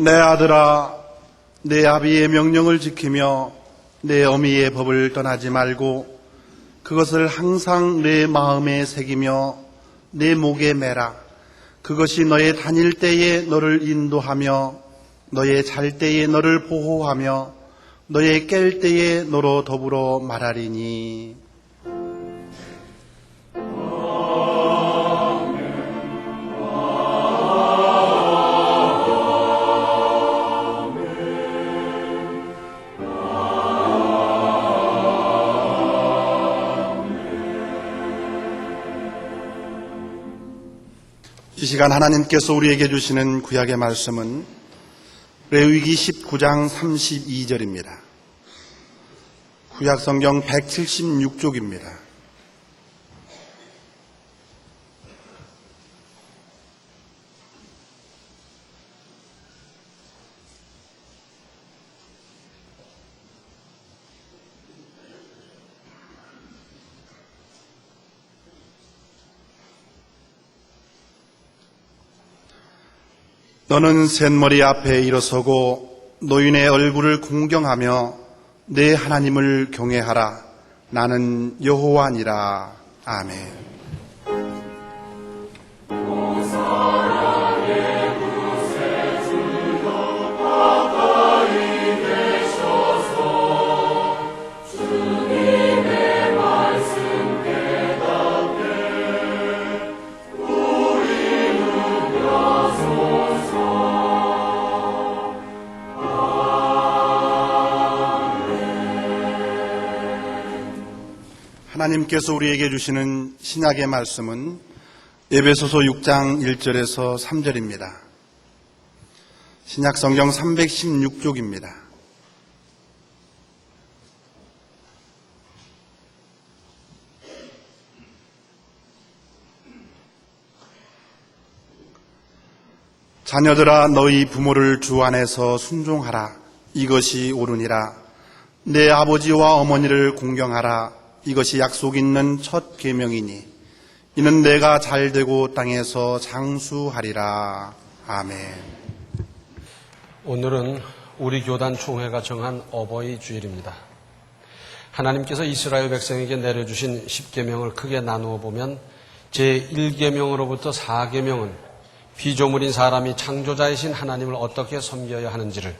내 아들아, 내 아비의 명령을 지키며 내 어미의 법을 떠나지 말고 그것을 항상 내 마음에 새기며 내 목에 매라. 그것이 너의 다닐 때에 너를 인도하며 너의 잘 때에 너를 보호하며 너의 깰 때에 너로 더불어 말하리니. 이 시간 하나님께서 우리에게 주시는 구약의 말씀은 레위기 19장 32절입니다. 구약 성경 176쪽입니다. 너는 셋머리 앞에 일어서고 노인의 얼굴을 공경하며 내 하나님을 경외하라. 나는 여호와니라. 아멘. 하나님께서 우리에게 주시는 신약의 말씀은 에베소서 6장 1절에서 3절입니다. 신약 성경 316쪽입니다. 자녀들아, 너희 부모를 주 안에서 순종하라. 이것이 옳으니라. 내 아버지와 어머니를 공경하라. 이것이 약속 있는 첫 계명이니 이는 내가 잘되고 땅에서 장수하리라. 아멘. 오늘은 우리 교단 총회가 정한 어버이 주일입니다. 하나님께서 이스라엘 백성에게 내려주신 10계명을 크게 나누어 보면 제1계명으로부터 4계명은 피조물인 사람이 창조자이신 하나님을 어떻게 섬겨야 하는지를,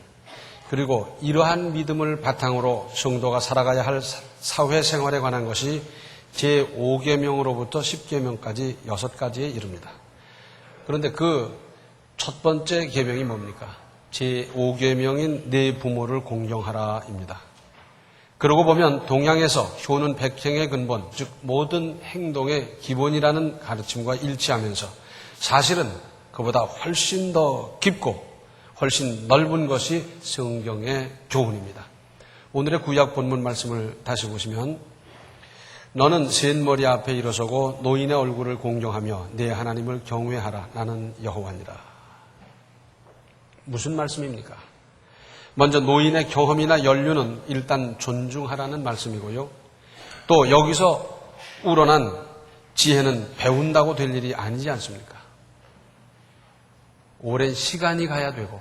그리고 이러한 믿음을 바탕으로 성도가 살아가야 할 사회생활에 관한 것이 제5계명으로부터 10계명까지 6가지에 이릅니다. 그런데 그 첫 번째 계명이 뭡니까? 제5계명인 내 부모를 공경하라입니다. 그러고 보면 동양에서 효는 백행의 근본, 즉 모든 행동의 기본이라는 가르침과 일치하면서 사실은 그보다 훨씬 더 깊고 훨씬 넓은 것이 성경의 교훈입니다. 오늘의 구약 본문 말씀을 다시 보시면 너는 셋머리 앞에 일어서고 노인의 얼굴을 공경하며 내 하나님을 경외하라. 나는 여호와니라. 무슨 말씀입니까? 먼저 노인의 경험이나 연륜은 일단 존중하라는 말씀이고요. 또 여기서 우러난 지혜는 배운다고 될 일이 아니지 않습니까? 오랜 시간이 가야 되고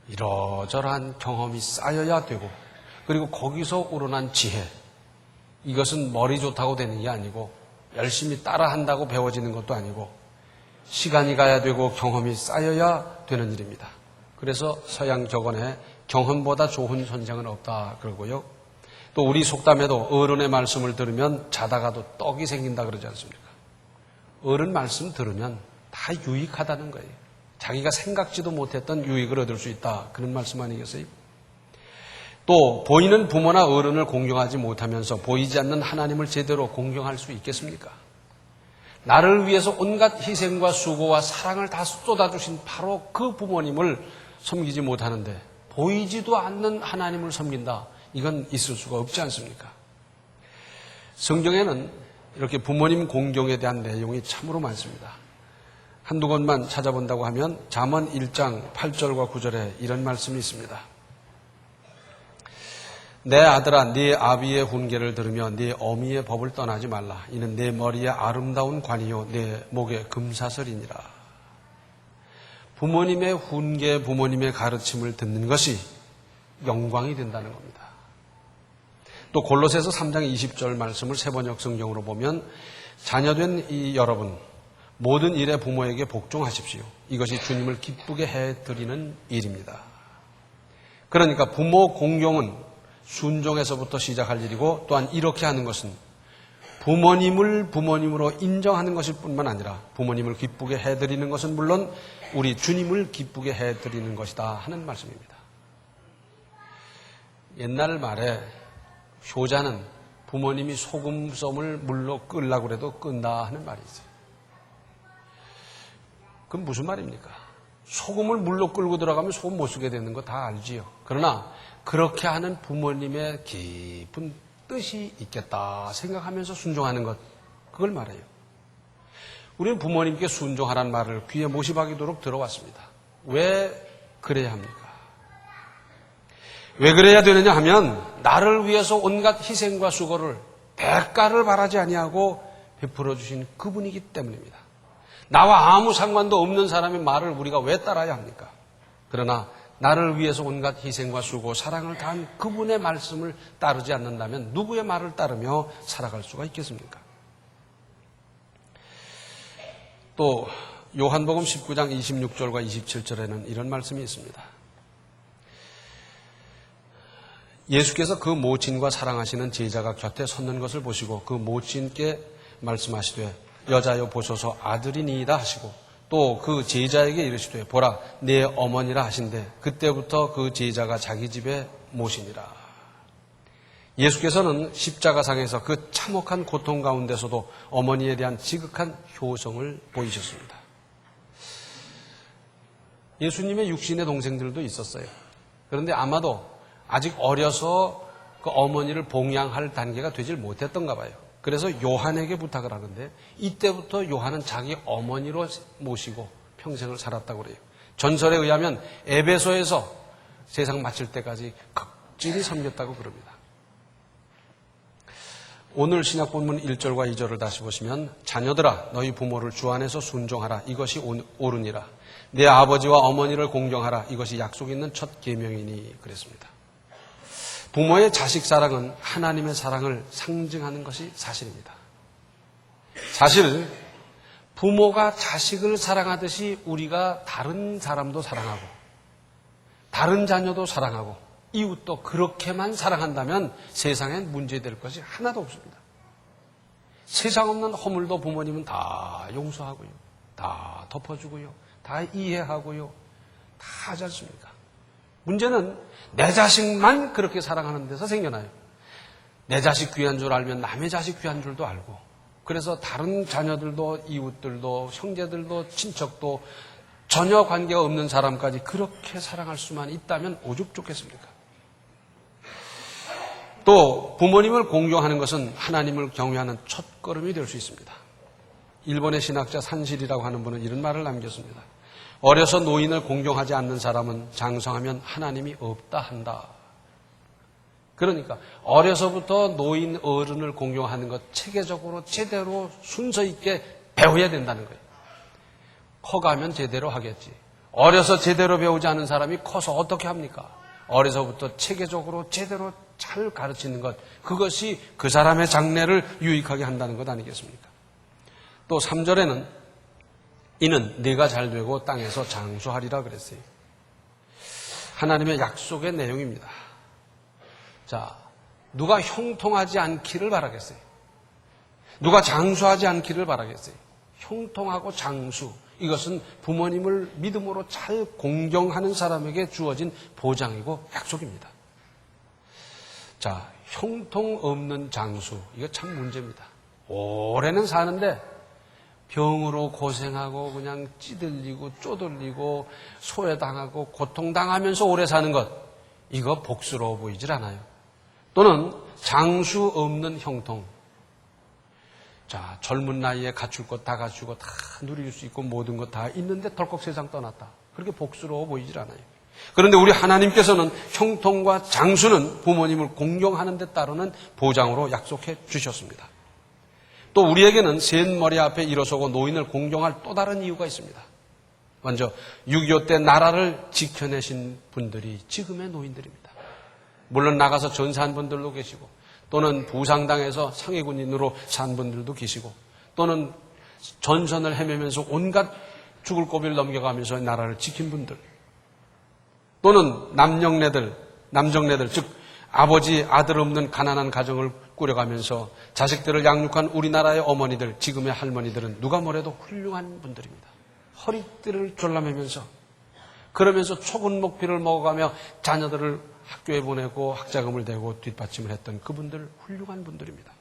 이러저러한 경험이 쌓여야 되고, 그리고 거기서 우러난 지혜, 이것은 머리 좋다고 되는 게 아니고 열심히 따라한다고 배워지는 것도 아니고 시간이 가야 되고 경험이 쌓여야 되는 일입니다. 그래서 서양 격언에 경험보다 좋은 선생은 없다 그러고요. 또 우리 속담에도 어른의 말씀을 들으면 자다가도 떡이 생긴다 그러지 않습니까? 어른 말씀 들으면 다 유익하다는 거예요. 자기가 생각지도 못했던 유익을 얻을 수 있다. 그런 말씀 아니겠어요? 또 보이는 부모나 어른을 공경하지 못하면서 보이지 않는 하나님을 제대로 공경할 수 있겠습니까? 나를 위해서 온갖 희생과 수고와 사랑을 다 쏟아주신 바로 그 부모님을 섬기지 못하는데 보이지도 않는 하나님을 섬긴다. 이건 있을 수가 없지 않습니까? 성경에는 이렇게 부모님 공경에 대한 내용이 참으로 많습니다. 한두 권만 찾아본다고 하면 잠언 1장 8절과 9절에 이런 말씀이 있습니다. 내 아들아, 네 아비의 훈계를 들으며 네 어미의 법을 떠나지 말라. 이는 내 머리에 아름다운 관이요 내 목에 금사슬이니라. 부모님의 훈계, 부모님의 가르침을 듣는 것이 영광이 된다는 겁니다. 또 골로새서 3장 20절 말씀을 새번역 성경으로 보면 자녀된 이 여러분 모든 일에 부모에게 복종하십시오. 이것이 주님을 기쁘게 해드리는 일입니다. 그러니까 부모 공경은 순종에서부터 시작할 일이고 또한 이렇게 하는 것은 부모님을 부모님으로 인정하는 것일 뿐만 아니라 부모님을 기쁘게 해드리는 것은 물론 우리 주님을 기쁘게 해드리는 것이다 하는 말씀입니다. 옛날 말에 효자는 부모님이 소금썸을 물로 끓으려고 해도 끈다 하는 말이 있어요. 그건 무슨 말입니까? 소금을 물로 끌고 들어가면 소금 못 쓰게 되는 거 다 알지요. 그러나 그렇게 하는 부모님의 깊은 뜻이 있겠다 생각하면서 순종하는 것, 그걸 말해요. 우리는 부모님께 순종하라는 말을 귀에 못이 박이도록 들어왔습니다. 왜 그래야 합니까? 왜 그래야 되느냐 하면 나를 위해서 온갖 희생과 수고를 대가를 바라지 아니하고 베풀어 주신 그분이기 때문입니다. 나와 아무 상관도 없는 사람의 말을 우리가 왜 따라야 합니까? 그러나 나를 위해서 온갖 희생과 수고, 사랑을 다한 그분의 말씀을 따르지 않는다면 누구의 말을 따르며 살아갈 수가 있겠습니까? 또 요한복음 19장 26절과 27절에는 이런 말씀이 있습니다. 예수께서 그 모친과 사랑하시는 제자가 곁에 섰는 것을 보시고 그 모친께 말씀하시되 여자여 보소서 아들이니이다 하시고 또 그 제자에게 이르시되 보라 내 어머니라 하신대 그때부터 그 제자가 자기 집에 모시니라. 예수께서는 십자가상에서 그 참혹한 고통 가운데서도 어머니에 대한 지극한 효성을 보이셨습니다. 예수님의 육신의 동생들도 있었어요. 그런데 아마도 아직 어려서 그 어머니를 봉양할 단계가 되질 못했던가 봐요. 그래서 요한에게 부탁을 하는데 이때부터 요한은 자기 어머니로 모시고 평생을 살았다고 그래요. 전설에 의하면 에베소에서 세상 마칠 때까지 극진히 섬겼다고 그럽니다. 오늘 신약 본문 1절과 2절을 다시 보시면 자녀들아 너희 부모를 주 안에서 순종하라 이것이 옳으니라 내 아버지와 어머니를 공경하라 이것이 약속 있는 첫 계명이니 그랬습니다. 부모의 자식 사랑은 하나님의 사랑을 상징하는 것이 사실입니다. 사실 부모가 자식을 사랑하듯이 우리가 다른 사람도 사랑하고 다른 자녀도 사랑하고 이웃도 그렇게만 사랑한다면 세상엔 문제될 것이 하나도 없습니다. 세상 없는 허물도 부모님은 다 용서하고요. 다 덮어주고요. 다 이해하고요. 다 하지 않습니까? 문제는 내 자식만 그렇게 사랑하는 데서 생겨나요. 내 자식 귀한 줄 알면 남의 자식 귀한 줄도 알고 그래서 다른 자녀들도 이웃들도 형제들도 친척도 전혀 관계가 없는 사람까지 그렇게 사랑할 수만 있다면 오죽 좋겠습니까? 또 부모님을 공경하는 것은 하나님을 경외하는 첫걸음이 될 수 있습니다. 일본의 신학자 산실이라고 하는 분은 이런 말을 남겼습니다. 어려서 노인을 공경하지 않는 사람은 장성하면 하나님이 없다 한다. 그러니까 어려서부터 노인 어른을 공경하는 것 체계적으로 제대로 순서 있게 배워야 된다는 거예요. 커가면 제대로 하겠지. 어려서 제대로 배우지 않은 사람이 커서 어떻게 합니까? 어려서부터 체계적으로 제대로 잘 가르치는 것, 그것이 그 사람의 장래를 유익하게 한다는 것 아니겠습니까? 또 3절에는 이는 네가 잘 되고 땅에서 장수하리라 그랬어요. 하나님의 약속의 내용입니다. 자, 누가 형통하지 않기를 바라겠어요? 누가 장수하지 않기를 바라겠어요? 형통하고 장수, 이것은 부모님을 믿음으로 잘 공경하는 사람에게 주어진 보장이고 약속입니다. 자, 형통 없는 장수, 이거 참 문제입니다. 오래는 사는데 병으로 고생하고 그냥 찌들리고 쪼들리고 소외당하고 고통당하면서 오래 사는 것, 이거 복스러워 보이질 않아요. 또는 장수 없는 형통. 자, 젊은 나이에 갖출 것 다 갖추고 다 누릴 수 있고 모든 것 다 있는데 덜컥 세상 떠났다. 그렇게 복스러워 보이질 않아요. 그런데 우리 하나님께서는 형통과 장수는 부모님을 공경하는 데 따르는 보장으로 약속해 주셨습니다. 또 우리에게는 센 머리 앞에 일어서고 노인을 공경할 또 다른 이유가 있습니다. 먼저 6.25 때 나라를 지켜내신 분들이 지금의 노인들입니다. 물론 나가서 전사한 분들도 계시고 또는 부상당해서 상해군인으로 산 분들도 계시고 또는 전선을 헤매면서 온갖 죽을 고비를 넘겨가면서 나라를 지킨 분들 또는 남정네들 즉 아버지 아들 없는 가난한 가정을 꾸려가면서 자식들을 양육한 우리나라의 어머니들, 지금의 할머니들은 누가 뭐래도 훌륭한 분들입니다. 허리띠를 졸라매면서 그러면서 초근 목피를 먹어가며 자녀들을 학교에 보내고 학자금을 대고 뒷받침을 했던 그분들 훌륭한 분들입니다.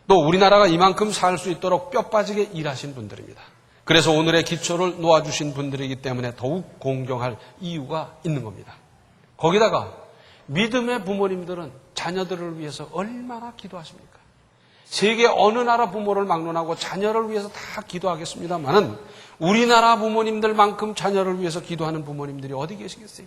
또 우리나라가 이만큼 살 수 있도록 뼈 빠지게 일하신 분들입니다. 그래서 오늘의 기초를 놓아주신 분들이기 때문에 더욱 공경할 이유가 있는 겁니다. 거기다가 믿음의 부모님들은 자녀들을 위해서 얼마나 기도하십니까? 세계 어느 나라 부모를 막론하고 자녀를 위해서 다 기도하겠습니다만은 우리나라 부모님들만큼 자녀를 위해서 기도하는 부모님들이 어디 계시겠어요?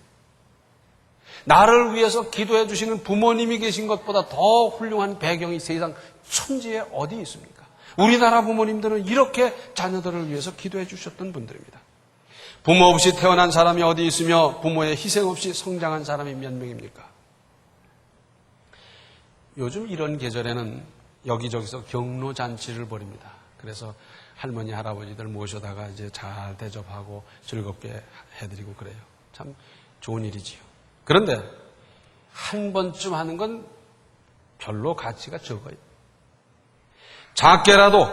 나를 위해서 기도해 주시는 부모님이 계신 것보다 더 훌륭한 배경이 세상 천지에 어디 있습니까? 우리나라 부모님들은 이렇게 자녀들을 위해서 기도해 주셨던 분들입니다. 부모 없이 태어난 사람이 어디 있으며 부모의 희생 없이 성장한 사람이 몇 명입니까? 요즘 이런 계절에는 여기저기서 경로잔치를 벌입니다. 그래서 할머니, 할아버지들 모셔다가 이제 잘 대접하고 즐겁게 해드리고 그래요. 참 좋은 일이지요. 그런데 한 번쯤 하는 건 별로 가치가 적어요. 작게라도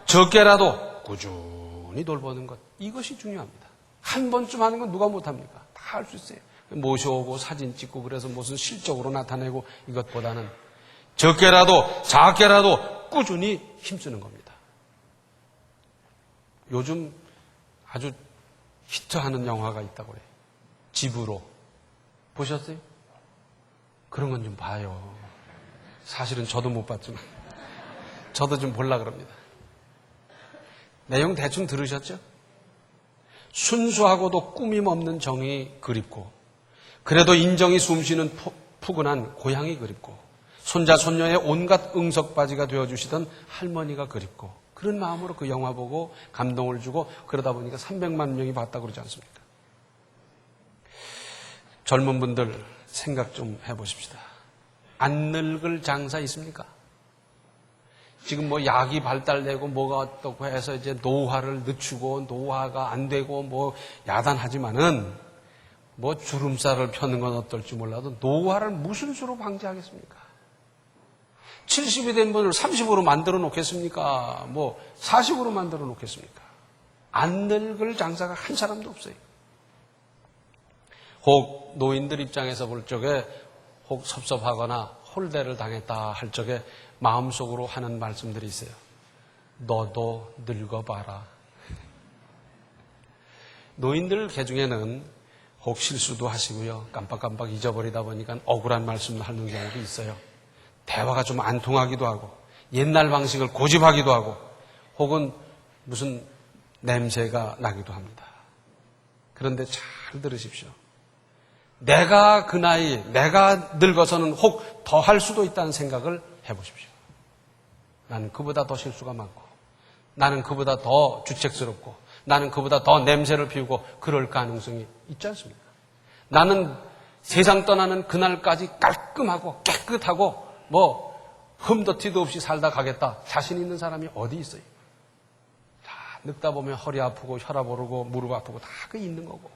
적게라도 꾸준히 돌보는 것, 이것이 중요합니다. 한 번쯤 하는 건 누가 못합니까? 다 할 수 있어요. 모셔오고 사진 찍고 그래서 무슨 실적으로 나타내고 이것보다는 적게라도 작게라도 꾸준히 힘쓰는 겁니다. 요즘 아주 히트하는 영화가 있다고 그래요. 집으로. 보셨어요? 그런 건 좀 봐요. 사실은 저도 못 봤지만 저도 좀 보려고 그럽니다. 내용 대충 들으셨죠? 순수하고도 꾸밈 없는 정이 그립고 그래도 인정이 숨쉬는 푸근한 고향이 그립고 손자 손녀의 온갖 응석바지가 되어주시던 할머니가 그립고 그런 마음으로 그 영화 보고 감동을 주고 그러다 보니까 300만 명이 봤다고 그러지 않습니까? 젊은 분들 생각 좀 해보십시다. 안 늙을 장사 있습니까? 지금 뭐 약이 발달되고 뭐가 어떻고 해서 이제 노화를 늦추고 노화가 안 되고 뭐 야단하지만은 뭐 주름살을 펴는 건 어떨지 몰라도 노화를 무슨 수로 방지하겠습니까? 70이 된 분을 30으로 만들어 놓겠습니까? 뭐 40으로 만들어 놓겠습니까? 안 늙을 장사가 한 사람도 없어요. 혹 노인들 입장에서 볼 적에 혹 섭섭하거나 홀대를 당했다 할 적에 마음속으로 하는 말씀들이 있어요. 너도 늙어봐라. 노인들 개중에는 혹 실수도 하시고요. 깜빡깜빡 잊어버리다 보니까 억울한 말씀을 하는 경우도 있어요. 대화가 좀 안 통하기도 하고 옛날 방식을 고집하기도 하고 혹은 무슨 냄새가 나기도 합니다. 그런데 잘 들으십시오. 내가 그 나이, 내가 늙어서는 혹 더 할 수도 있다는 생각을 해보십시오. 나는 그보다 더 실수가 많고 나는 그보다 더 주책스럽고 나는 그보다 더 냄새를 피우고 그럴 가능성이 있지 않습니까? 나는 세상 떠나는 그날까지 깔끔하고 깨끗하고 뭐 흠도 티도 없이 살다 가겠다. 자신 있는 사람이 어디 있어요? 다 늙다 보면 허리 아프고 혈압 오르고 무릎 아프고 다 그 있는 거고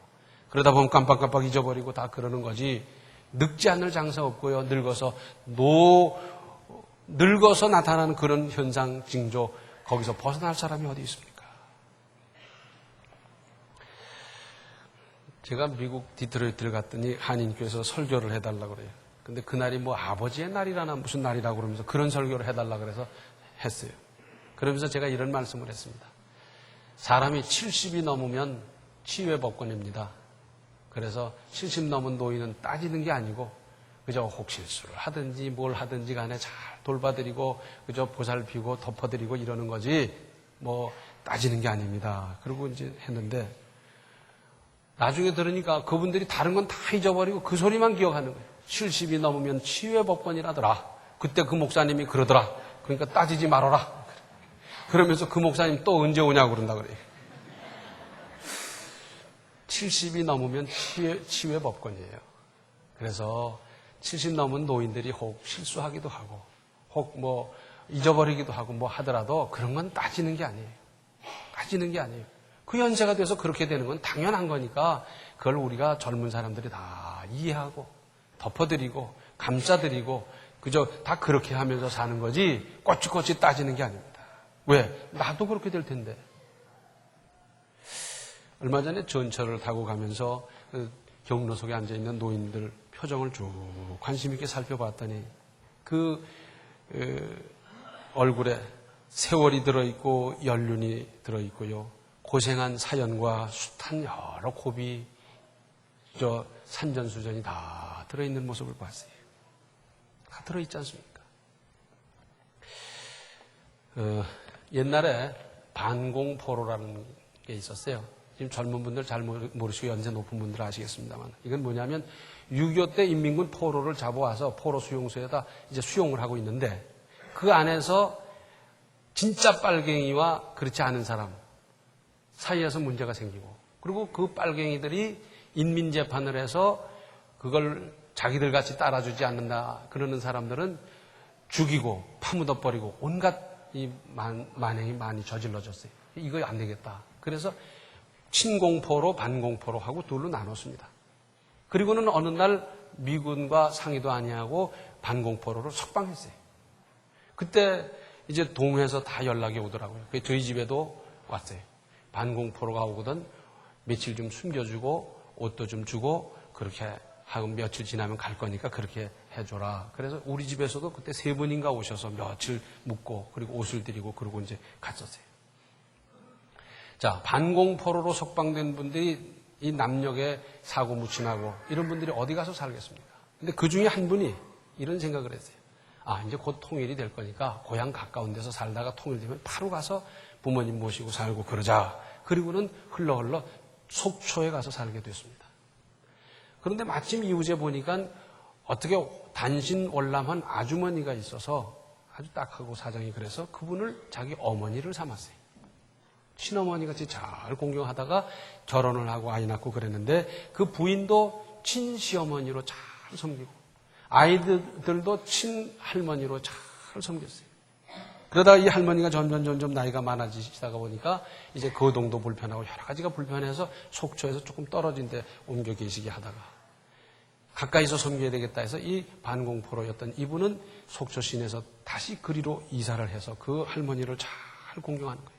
그러다 보면 깜빡깜빡 잊어버리고 다 그러는 거지. 늙지 않을 장사 없고요. 늙어서 나타나는 그런 현상, 징조 거기서 벗어날 사람이 어디 있습니까? 제가 미국 디트로이트를 갔더니 한인교회에서 설교를 해달라고 그래요. 근데 그날이 뭐 아버지의 날이라나 무슨 날이라고 그러면서 그런 설교를 해달라고 그래서 했어요. 그러면서 제가 이런 말씀을 했습니다. 사람이 70이 넘으면 치유의 법권입니다. 그래서 70 넘은 노인은 따지는 게 아니고 그저 혹 실수를 하든지 뭘 하든지 간에 잘 돌봐드리고 그저 보살피고 덮어드리고 이러는 거지 뭐 따지는 게 아닙니다. 그러고 이제 했는데 나중에 들으니까 그분들이 다른 건 다 잊어버리고 그 소리만 기억하는 거예요. 70이 넘으면 치유의 법권이라더라. 그때 그 목사님이 그러더라. 그러니까 따지지 말아라. 그러면서 그 목사님 또 언제 오냐고 그런다 그래요. 70이 넘으면 치외 법권이에요. 그래서 70 넘은 노인들이 혹 실수하기도 하고 혹 뭐 잊어버리기도 하고 뭐 하더라도 그런 건 따지는 게 아니에요. 따지는 게 아니에요. 그 연세가 돼서 그렇게 되는 건 당연한 거니까 그걸 우리가 젊은 사람들이 다 이해하고 덮어드리고 감싸드리고 그저 다 그렇게 하면서 사는 거지 꼬치꼬치 따지는 게 아닙니다. 왜? 나도 그렇게 될 텐데. 얼마 전에 전철을 타고 가면서 그 경로석에 앉아있는 노인들 표정을 쭉 관심 있게 살펴봤더니 그 얼굴에 세월이 들어있고 연륜이 들어있고요. 고생한 사연과 숱한 여러 고비, 산전수전이 다 들어있는 모습을 봤어요. 다 들어있지 않습니까? 옛날에 반공포로라는 게 있었어요. 지금 젊은 분들 잘 모르시고 연세 높은 분들 아시겠습니다만 이건 뭐냐면 6.25 때 인민군 포로를 잡아와서 포로 수용소에다 이제 수용을 하고 있는데 그 안에서 진짜 빨갱이와 그렇지 않은 사람 사이에서 문제가 생기고 그리고 그 빨갱이들이 인민재판을 해서 그걸 자기들 같이 따라주지 않는다 그러는 사람들은 죽이고 파묻어버리고 온갖 이 만행이 많이 저질러졌어요. 이거 안 되겠다. 그래서 친공포로 반공포로 하고 둘로 나눴습니다. 그리고는 어느 날 미군과 상의도 아니하고 반공포로로 석방했어요. 그때 이제 동해에서 다 연락이 오더라고요. 저희 집에도 왔어요. 반공포로가 오거든 며칠 좀 숨겨주고 옷도 좀 주고 그렇게 하고 며칠 지나면 갈 거니까 그렇게 해줘라. 그래서 우리 집에서도 그때 3분인가 오셔서 며칠 묵고 그리고 옷을 드리고 그러고 이제 갔었어요. 자, 반공포로로 석방된 분들이 이 남녘에 사고 무친하고 이런 분들이 어디 가서 살겠습니까? 근데 그 중에 한 분이 이런 생각을 했어요. 아, 이제 곧 통일이 될 거니까 고향 가까운 데서 살다가 통일되면 바로 가서 부모님 모시고 살고 그러자. 그리고는 흘러 속초에 가서 살게 됐습니다. 그런데 마침 이웃에 보니까 어떻게 단신월남한 아주머니가 있어서 아주 딱하고 사정이 그래서 그분을 자기 어머니를 삼았어요. 친어머니 같이 잘 공경하다가 결혼을 하고 아이 낳고 그랬는데 그 부인도 친시어머니로 잘 섬기고 아이들도 친할머니로 잘 섬겼어요. 그러다가 이 할머니가 점점 나이가 많아지시다가 보니까 이제 거동도 불편하고 여러 가지가 불편해서 속초에서 조금 떨어진 데 옮겨 계시게 하다가 가까이서 섬겨야 되겠다 해서 이 반공포로였던 이분은 속초 시내에서 다시 그리로 이사를 해서 그 할머니를 잘 공경하는 거예요.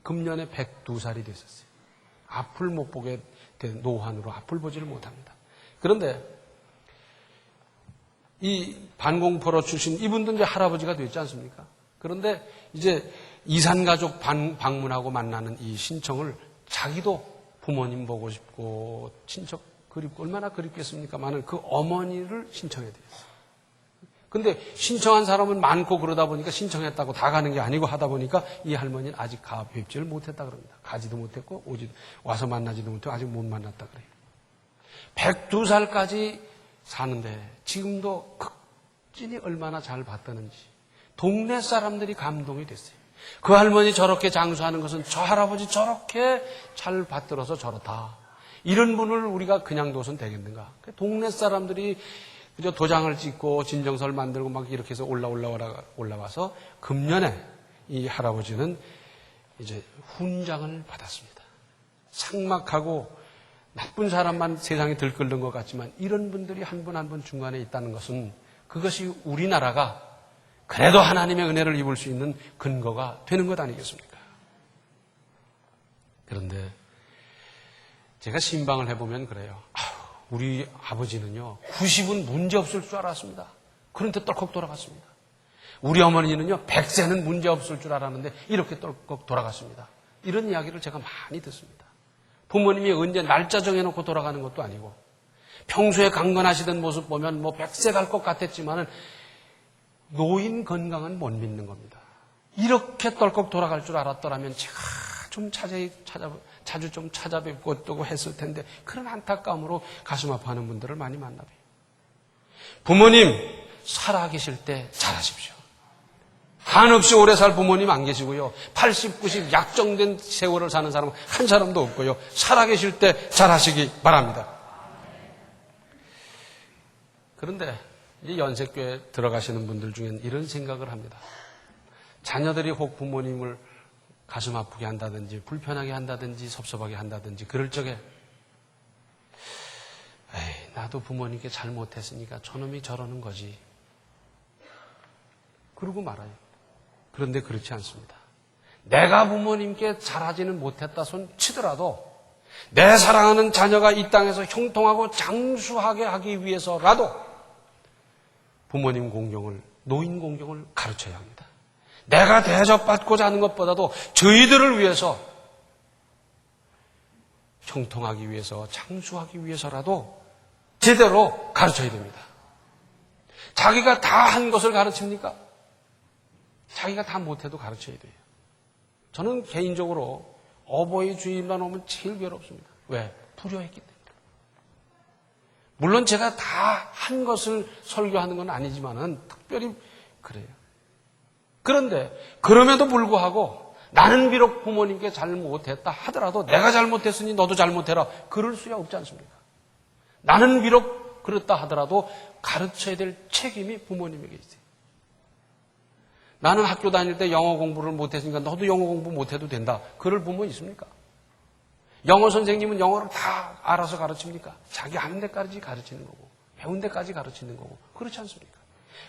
금년에 102살이 됐었어요. 앞을 못 보게 된 노환으로 앞을 보지를 못합니다. 그런데 이 반공포로 출신 이분도 이제 할아버지가 됐지 않습니까? 그런데 이제 이산가족 방문하고 만나는 이 신청을 자기도 부모님 보고 싶고 친척 그립고 얼마나 그립겠습니까만은 그 어머니를 신청해야 되겠어요. 근데 신청한 사람은 많고 그러다 보니까 신청했다고 다 가는 게 아니고 하다 보니까 이 할머니는 아직 뵙지를 못했다 그럽니다. 가지도 못했고 와서 만나지도 못했고 아직 못 만났다 그래요. 102살까지 사는데 지금도 극진히 얼마나 잘 봤다는지 동네 사람들이 감동이 됐어요. 그 할머니 저렇게 장수하는 것은 저 할아버지 저렇게 잘 받들어서 저렇다. 이런 분을 우리가 그냥 둬선 되겠는가. 동네 사람들이 그저 도장을 찍고 진정서를 만들고 막 이렇게 해서 올라와서 금년에 이 할아버지는 이제 훈장을 받았습니다. 삭막하고 나쁜 사람만 세상에 들끓는 것 같지만 이런 분들이 한 분 한 분 중간에 있다는 것은 그것이 우리나라가 그래도 하나님의 은혜를 입을 수 있는 근거가 되는 것 아니겠습니까? 그런데 제가 신방을 해보면 그래요. 우리 아버지는요 90은 문제없을 줄 알았습니다. 그런데 떨컥 돌아갔습니다. 우리 어머니는요 100세는 문제없을 줄 알았는데 이렇게 떨컥 돌아갔습니다. 이런 이야기를 제가 많이 듣습니다. 부모님이 언제 날짜 정해놓고 돌아가는 것도 아니고 평소에 강건하시던 모습 보면 뭐 100세 갈 것 같았지만은 노인 건강은 못 믿는 겁니다. 이렇게 떨컥 돌아갈 줄 알았더라면 제가 좀 자주 좀 찾아뵙고 또 했을 텐데 그런 안타까움으로 가슴 아파하는 분들을 많이 만나봐요. 부모님 살아계실 때 잘하십시오. 한없이 오래 살 부모님 안 계시고요. 80, 90 약정된 세월을 사는 사람은 한 사람도 없고요. 살아계실 때 잘하시기 바랍니다. 그런데 이제 연세교회 들어가시는 분들 중에는 이런 생각을 합니다. 자녀들이 혹 부모님을 가슴 아프게 한다든지 불편하게 한다든지 섭섭하게 한다든지 그럴 적에 에이, 나도 부모님께 잘못했으니까 저놈이 저러는 거지. 그러고 말아요. 그런데 그렇지 않습니다. 내가 부모님께 잘하지는 못했다 손 치더라도 내 사랑하는 자녀가 이 땅에서 형통하고 장수하게 하기 위해서라도 부모님 공경을, 노인 공경을 가르쳐야 합니다. 내가 대접받고자 하는 것보다도 저희들을 위해서 형통하기 위해서, 장수하기 위해서라도 제대로 가르쳐야 됩니다. 자기가 다 한 것을 가르칩니까? 자기가 다 못해도 가르쳐야 돼요. 저는 개인적으로 어버이 주일만 오면 제일 괴롭습니다. 왜? 불효했기 때문에. 물론 제가 다 한 것을 설교하는 건 아니지만은 특별히 그래요. 그런데 그럼에도 불구하고 나는 비록 부모님께 잘못했다 하더라도 내가 잘못했으니 너도 잘못해라. 그럴 수야 없지 않습니까? 나는 비록 그렇다 하더라도 가르쳐야 될 책임이 부모님에게 있어요. 나는 학교 다닐 때 영어 공부를 못했으니까 너도 영어 공부 못해도 된다. 그럴 부모 있습니까? 영어 선생님은 영어를 다 알아서 가르칩니까? 자기 아는 데까지 가르치는 거고 배운 데까지 가르치는 거고 그렇지 않습니까?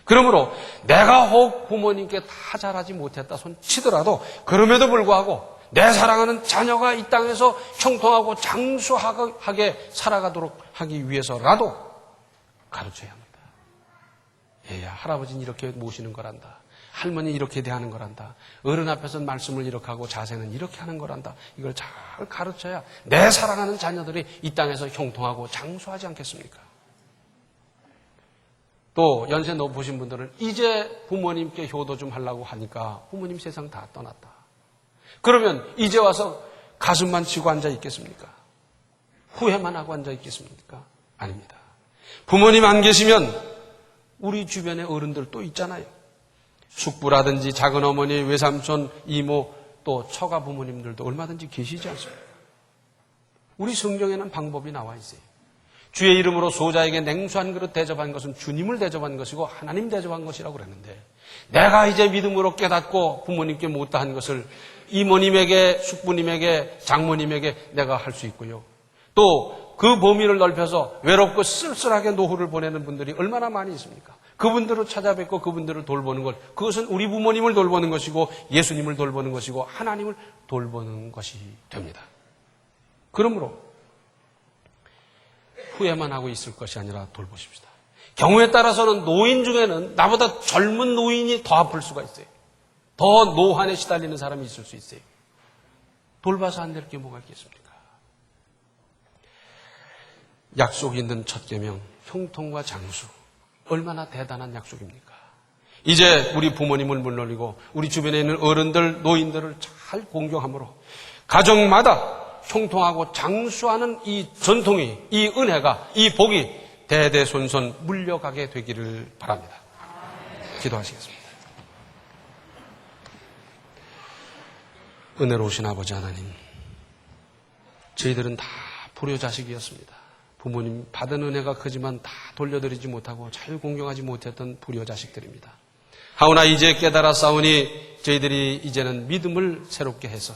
그러므로 내가 혹 부모님께 다 잘하지 못했다 손 치더라도 그럼에도 불구하고 내 사랑하는 자녀가 이 땅에서 형통하고 장수하게 살아가도록 하기 위해서라도 가르쳐야 합니다. 얘야, 할아버지는 이렇게 모시는 거란다. 할머니 이렇게 대하는 거란다. 어른 앞에서는 말씀을 이렇게 하고 자세는 이렇게 하는 거란다. 이걸 잘 가르쳐야 내 사랑하는 자녀들이 이 땅에서 형통하고 장수하지 않겠습니까? 또 연세 높으신 분들은 이제 부모님께 효도 좀 하려고 하니까 부모님 세상 다 떠났다. 그러면 이제 와서 가슴만 치고 앉아 있겠습니까? 후회만 하고 앉아 있겠습니까? 아닙니다. 부모님 안 계시면 우리 주변에 어른들 또 있잖아요. 숙부라든지 작은 어머니, 외삼촌, 이모, 또 처가 부모님들도 얼마든지 계시지 않습니까? 우리 성경에는 방법이 나와 있어요. 주의 이름으로 소자에게 냉수한 그릇 대접한 것은 주님을 대접한 것이고 하나님 대접한 것이라고 그랬는데 내가 이제 믿음으로 깨닫고 부모님께 못다한 것을 이모님에게, 숙부님에게, 장모님에게 내가 할 수 있고요. 또 그 범위를 넓혀서 외롭고 쓸쓸하게 노후를 보내는 분들이 얼마나 많이 있습니까? 그분들을 찾아뵙고 그분들을 돌보는 것, 그것은 우리 부모님을 돌보는 것이고 예수님을 돌보는 것이고 하나님을 돌보는 것이 됩니다. 그러므로 후회만 하고 있을 것이 아니라 돌보십시다. 경우에 따라서는 노인 중에는 나보다 젊은 노인이 더 아플 수가 있어요. 더 노환에 시달리는 사람이 있을 수 있어요. 돌봐서 안 될 게 뭐가 있겠습니까? 약속이 있는 첫 계명, 형통과 장수. 얼마나 대단한 약속입니까? 이제 우리 부모님을 물러리고 우리 주변에 있는 어른들, 노인들을 잘 공경함으로 가정마다 형통하고 장수하는 이 전통이, 이 은혜가, 이 복이 대대손손 물려가게 되기를 바랍니다. 기도하시겠습니다. 은혜로우신 아버지 하나님, 저희들은 다 불효자식이었습니다. 부모님 받은 은혜가 크지만 다 돌려드리지 못하고 잘 공경하지 못했던 불효자식들입니다. 하오나 이제 깨달아 싸우니 저희들이 이제는 믿음을 새롭게 해서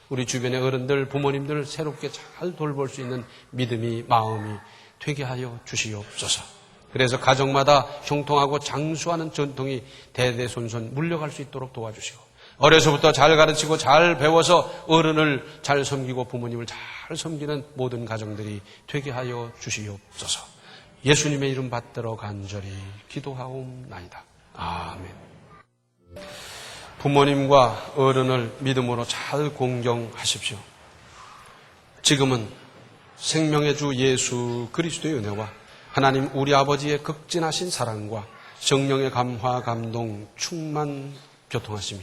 우리 주변의 어른들, 부모님들 새롭게 잘 돌볼 수 있는 믿음이, 마음이 되게 하여 주시옵소서. 그래서 가정마다 형통하고 장수하는 전통이 대대손손 물려갈 수 있도록 도와주시고 어려서부터 잘 가르치고 잘 배워서 어른을 잘 섬기고 부모님을 잘 섬기는 모든 가정들이 되게 하여 주시옵소서. 예수님의 이름 받들어 간절히 기도하옵나이다. 아멘. 부모님과 어른을 믿음으로 잘 공경하십시오. 지금은 생명의 주 예수 그리스도의 은혜와 하나님 우리 아버지의 극진하신 사랑과 성령의 감화, 감동, 충만, 교통하심이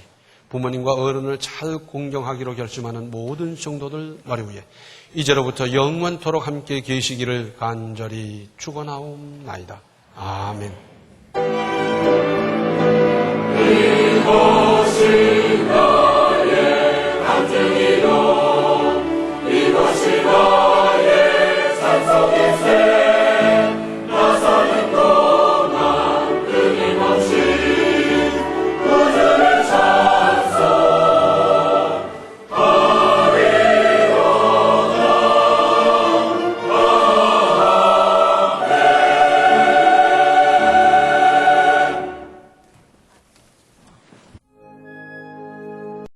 부모님과 어른을 잘 공경하기로 결심하는 모든 성도들 머리 위에 이제로부터 영원토록 함께 계시기를 간절히 축원하옵나이다. 아멘. 주고